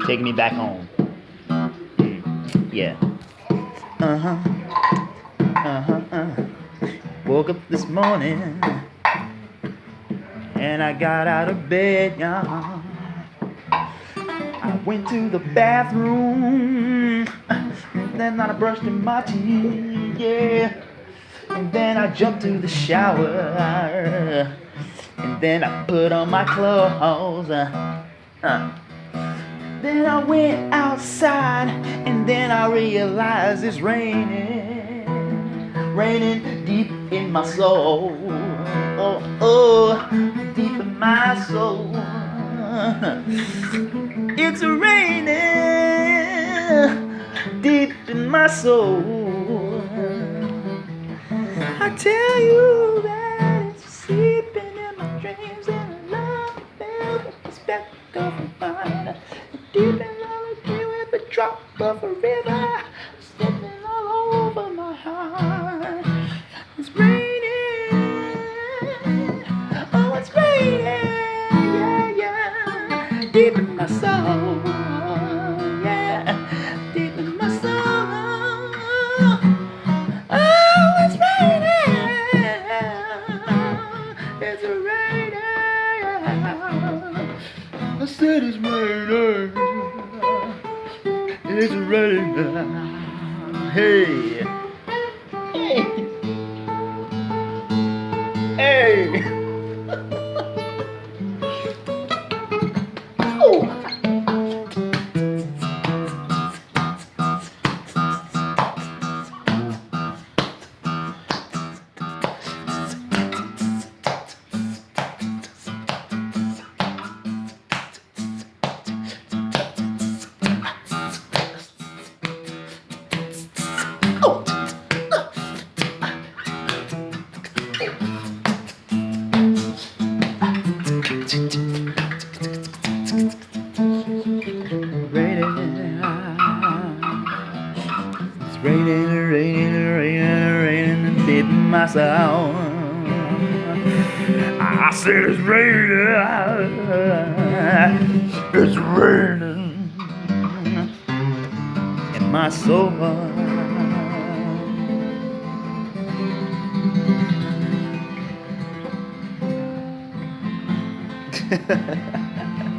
Taking me back home. Yeah. Uh-huh. Woke up this morning and I got out of bed, y'all. I went to the bathroom, then I brushed my teeth, yeah. And then I jumped to the shower, and then I put on my clothes. Then I went outside, and then I realized it's raining deep in my soul. Oh, deep in my soul. It's raining deep in my soul. I tell you that it's sleeping in my dreams, and I love the respect of mine. Deep in my dream with a drop of a river, slipping all over my heart. It's raining, oh it's raining, yeah, yeah, deep in my soul, yeah, deep in my soul. Oh, it's raining, it's raining. I said it's raining, it's raining. Hey, hey, hey. Oh. Raining deep in my soul. I said it's raining in my soul.